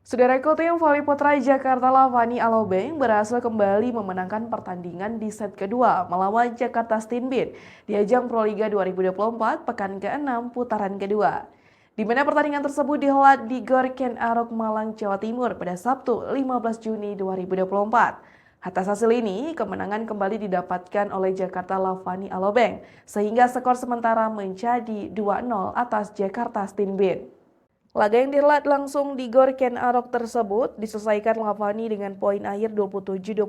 Saudaraku, tim voli putra Jakarta Lavani Alobeng berhasil kembali memenangkan pertandingan di set kedua melawan Jakarta Stinbin di ajang Proliga 2024 pekan ke-6 putaran kedua. Di mana pertandingan tersebut dihelat di Gor Ken Arok Malang, Jawa Timur pada Sabtu 15 Juni 2024. Atas hasil ini, kemenangan kembali didapatkan oleh Jakarta Lavani Alobeng sehingga skor sementara menjadi 2-0 atas Jakarta Stinbin. Laga yang dihelat langsung di Gor Ken Arok tersebut diselesaikan Lavani dengan poin akhir 27-25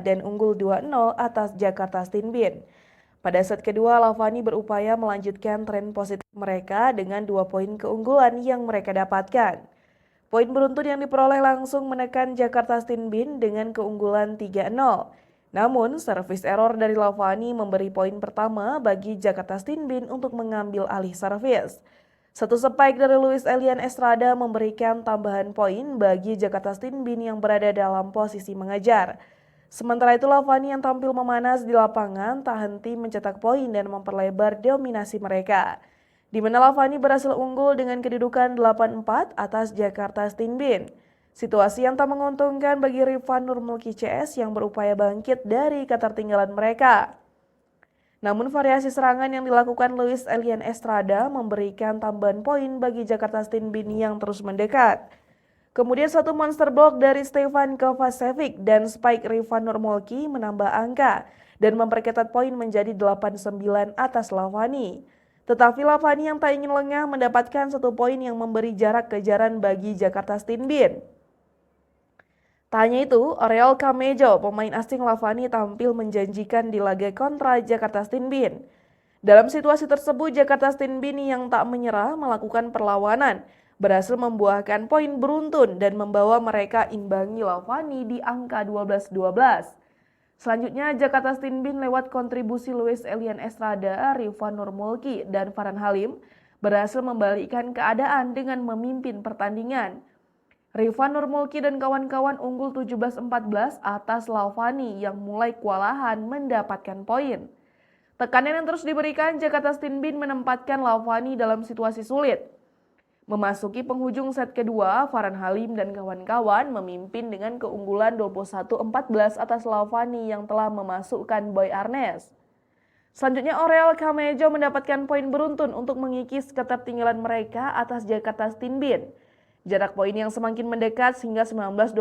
dan unggul 2-0 atas Jakarta Stinbin. Pada set kedua, Lavani berupaya melanjutkan tren positif mereka dengan 2 poin keunggulan yang mereka dapatkan. Poin beruntun yang diperoleh langsung menekan Jakarta Stinbin dengan keunggulan 3-0. Namun, servis error dari Lavani memberi poin pertama bagi Jakarta Stinbin untuk mengambil alih servis. Satu spike dari Luis Elian Estrada memberikan tambahan poin bagi Jakarta Stinbin yang berada dalam posisi mengejar. Sementara itu Lavani yang tampil memanas di lapangan tak henti mencetak poin dan memperlebar dominasi mereka. Di mana Lavani berhasil unggul dengan kedudukan 8-4 atas Jakarta Stinbin. Situasi yang tak menguntungkan bagi Rifan Nurmulki CS yang berupaya bangkit dari ketertinggalan mereka. Namun variasi serangan yang dilakukan Luis Elian Estrada memberikan tambahan poin bagi Jakarta Stinbin yang terus mendekat. Kemudian satu monster block dari Stefan Kovacevic dan spike Rifan Nurmulki menambah angka dan memperketat poin menjadi 8-9 atas Lavani. Tetapi Lavani yang tak ingin lengah mendapatkan satu poin yang memberi jarak kejaran bagi Jakarta Stinbin. Tak hanya itu, Aurel Camejo, pemain asing Lavani tampil menjanjikan di laga kontra Jakarta Stinbin. Dalam situasi tersebut, Jakarta Stinbin yang tak menyerah melakukan perlawanan, berhasil membuahkan poin beruntun dan membawa mereka imbangi Lavani di angka 12-12. Selanjutnya, Jakarta Stinbin lewat kontribusi Luis Elian Estrada, Rifan Nurmulki, dan Farhan Halim berhasil membalikkan keadaan dengan memimpin pertandingan. Rifan Nurmulki dan kawan-kawan unggul 17-14 atas Lavani yang mulai kewalahan mendapatkan poin. Tekanan yang terus diberikan Jakarta Stinbin menempatkan Lavani dalam situasi sulit. Memasuki penghujung set kedua, Farhan Halim dan kawan-kawan memimpin dengan keunggulan 21-14 atas Lavani yang telah memasukkan Boy Arnes. Selanjutnya Aurel Camejo mendapatkan poin beruntun untuk mengikis ketertinggalan mereka atas Jakarta Stinbin. Jarak poin yang semakin mendekat hingga 19-21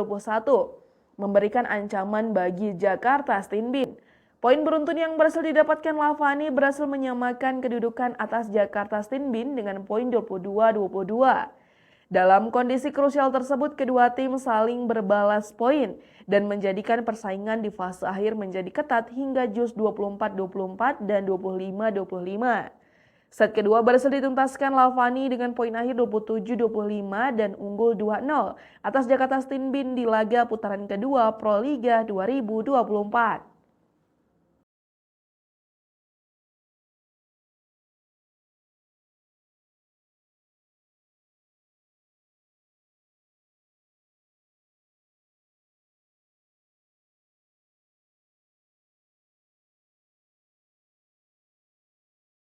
memberikan ancaman bagi Jakarta Stinbin. Poin beruntun yang berhasil didapatkan Lavani berhasil menyamakan kedudukan atas Jakarta Stinbin dengan poin 22-22. Dalam kondisi krusial tersebut, kedua tim saling berbalas poin dan menjadikan persaingan di fase akhir menjadi ketat hingga jus 24-24 dan 25-25. Set kedua berhasil dituntaskan Lavani dengan poin akhir 27-25 dan unggul 2-0 atas Jakarta Stinbin di laga putaran kedua Proliga 2024.